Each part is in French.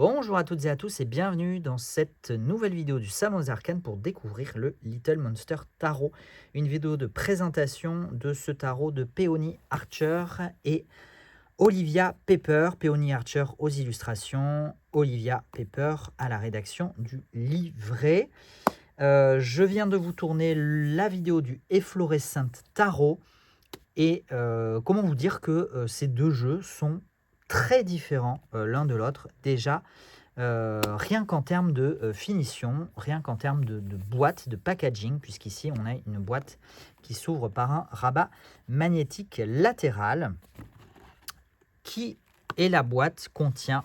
Bonjour à toutes et à tous et bienvenue dans cette nouvelle vidéo du Salon des Arcanes pour découvrir le Little Monster Tarot. Une vidéo de présentation de ce tarot de Peony Archer et Olivia Pepper. Peony Archer aux illustrations, Olivia Pepper à la rédaction du livret. Je viens de vous tourner la vidéo du Efflorescent Tarot et comment vous dire que ces deux jeux sont très différents l'un de l'autre. Déjà, rien qu'en termes de finition, rien qu'en termes de boîte, de packaging, puisqu'ici on a une boîte qui s'ouvre par un rabat magnétique latéral, et la boîte contient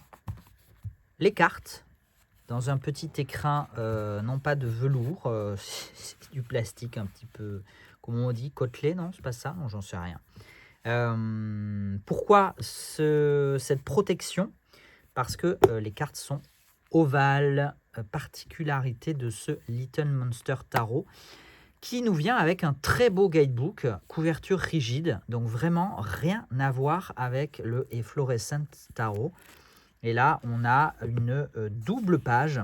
les cartes dans un petit écrin, non pas de velours, c'est du plastique un petit peu, comment on dit, côtelé, non, c'est pas ça, non, j'en sais rien. Pourquoi cette protection? Parce que les cartes sont ovales, particularité de ce Little Monster Tarot, qui nous vient avec un très beau guidebook, couverture rigide, donc vraiment rien à voir avec le Efflorescent Tarot. Et là, on a une double page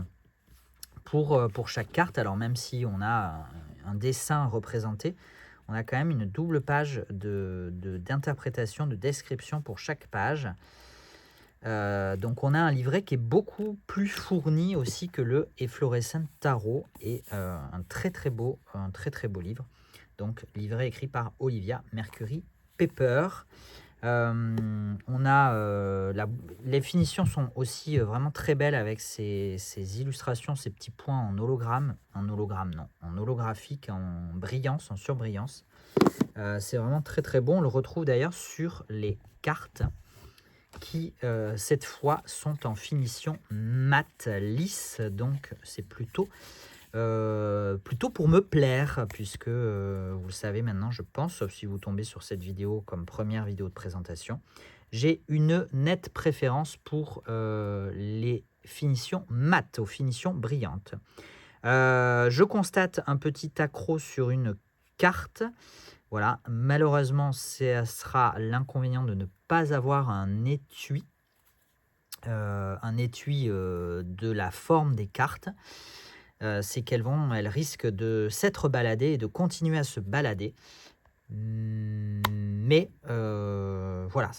pour chaque carte. Alors même si on a un dessin représenté, on a quand même une double page d'interprétation, de description pour chaque page. Donc on a un livret qui est beaucoup plus fourni aussi que le Efflorescent Tarot et un très très beau livre. Donc livret écrit par Olivia Mercury Pepper. Les finitions sont aussi vraiment très belles avec ces illustrations, ces petits points en holographique, en brillance, en surbrillance. C'est vraiment très très bon. On le retrouve d'ailleurs sur les cartes qui cette fois sont en finition mat lisse, donc c'est plutôt pour me plaire, puisque vous le savez maintenant, je pense, sauf si vous tombez sur cette vidéo comme première vidéo de présentation, j'ai une nette préférence pour les finitions mat, aux finitions brillantes. Je constate un petit accroc sur une carte. Voilà, malheureusement, ça sera l'inconvénient de ne pas avoir un étui de la forme des cartes. C'est qu'elles risquent de s'être baladées et de continuer à se balader. Mais voilà,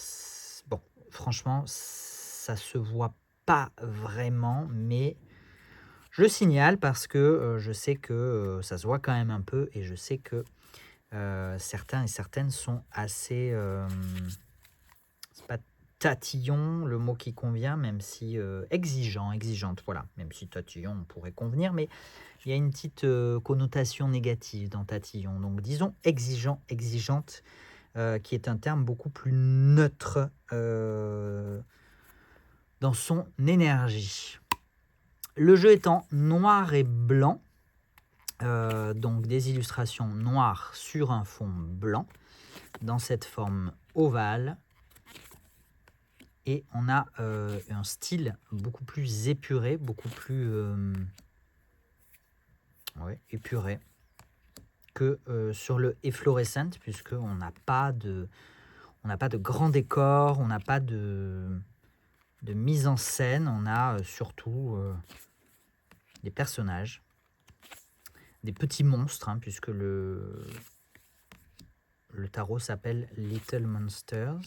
bon, franchement, ça se voit pas vraiment, mais je le signale parce que je sais que ça se voit quand même un peu et je sais que certains et certaines sont assez, c'est pas tatillon le mot qui convient, même si exigeante, voilà, même si tatillon on pourrait convenir, mais il y a une petite connotation négative dans tatillon, donc disons exigeant, exigeante, qui est un terme beaucoup plus neutre dans son énergie. Le jeu étant noir et blanc, donc des illustrations noires sur un fond blanc, dans cette forme ovale, et on a un style beaucoup plus épuré, beaucoup plus épuré que sur le Efflorescent, puisqu'on n'a pas de grand décor, on n'a pas de mise en scène, on a surtout des personnages, des petits monstres, hein, puisque le tarot s'appelle Little Monsters.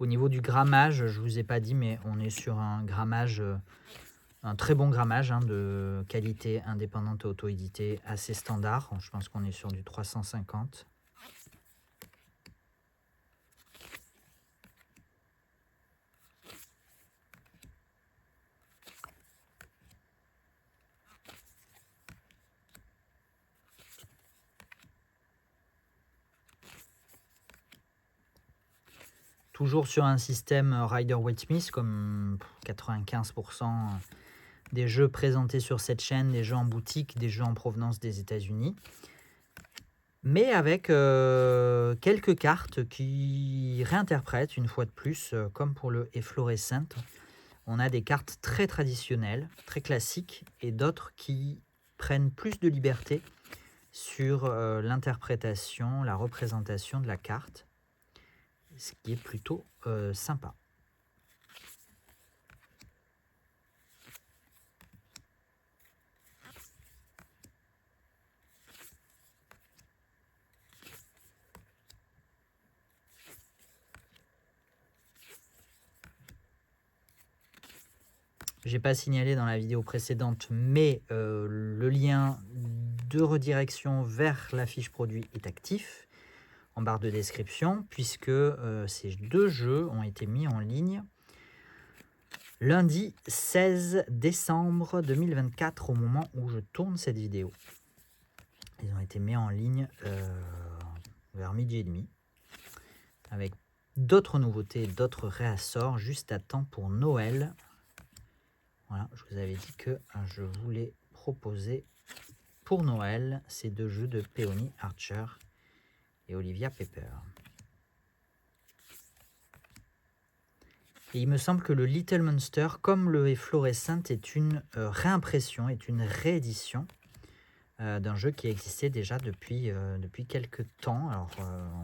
Au niveau du grammage, je ne vous ai pas dit, mais on est sur un grammage, un très bon grammage, hein, de qualité indépendante et auto-édité assez standard. Je pense qu'on est sur du 350. Toujours sur un système Rider-Waite-Smith, comme 95% des jeux présentés sur cette chaîne, des jeux en boutique, des jeux en provenance des États-Unis. Mais avec quelques cartes qui réinterprètent une fois de plus, comme pour le Efflorescent. On a des cartes très traditionnelles, très classiques, et d'autres qui prennent plus de liberté sur l'interprétation, la représentation de la carte. ce qui est plutôt sympa. J'ai pas signalé dans la vidéo précédente, mais le lien de redirection vers la fiche produit est actif en barre de description, puisque ces 2 jeux ont été mis en ligne lundi 16 décembre 2024 au moment où je tourne cette vidéo. Ils ont été mis en ligne vers 12h30 avec d'autres nouveautés, d'autres réassorts juste à temps pour Noël. Voilà, je vous avais dit que je voulais proposer pour Noël ces 2 jeux de Peony Archer et Olivia Pepper. Et il me semble que le Little Monster, comme le Efflorescent, est une réimpression, est une réédition d'un jeu qui existait déjà depuis quelques temps. Alors,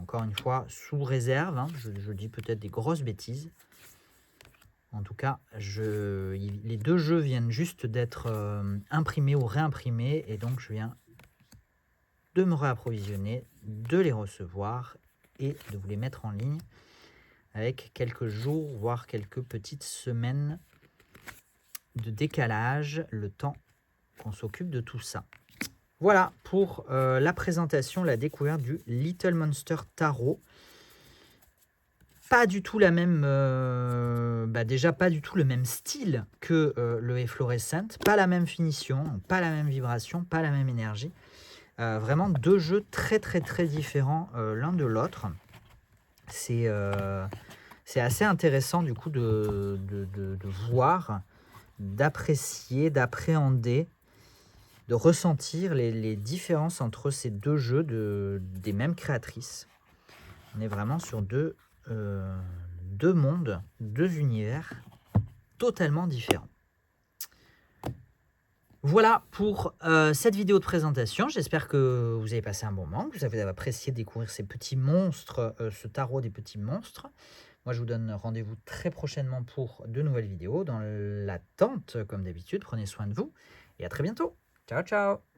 encore une fois, sous réserve, hein, je dis peut-être des grosses bêtises. En tout cas, les 2 jeux viennent juste d'être imprimés ou réimprimés, et donc je viens de me réapprovisionner, de les recevoir et de vous les mettre en ligne avec quelques jours, voire quelques petites semaines de décalage, le temps qu'on s'occupe de tout ça. Voilà pour la présentation, la découverte du Little Monster Tarot. Pas du tout la même, déjà pas du tout le même style que le Efflorescent, pas la même finition, pas la même vibration, pas la même énergie. Vraiment 2 jeux très très très différents l'un de l'autre. C'est assez intéressant du coup de voir, d'apprécier, d'appréhender, de ressentir les différences entre ces 2 jeux des mêmes créatrices. On est vraiment sur 2 mondes, 2 univers totalement différents. Voilà pour cette vidéo de présentation. J'espère que vous avez passé un bon moment, que vous avez apprécié découvrir ces petits monstres, ce tarot des petits monstres. Moi, je vous donne rendez-vous très prochainement pour de nouvelles vidéos. Dans l'attente, comme d'habitude, prenez soin de vous et à très bientôt. Ciao, ciao!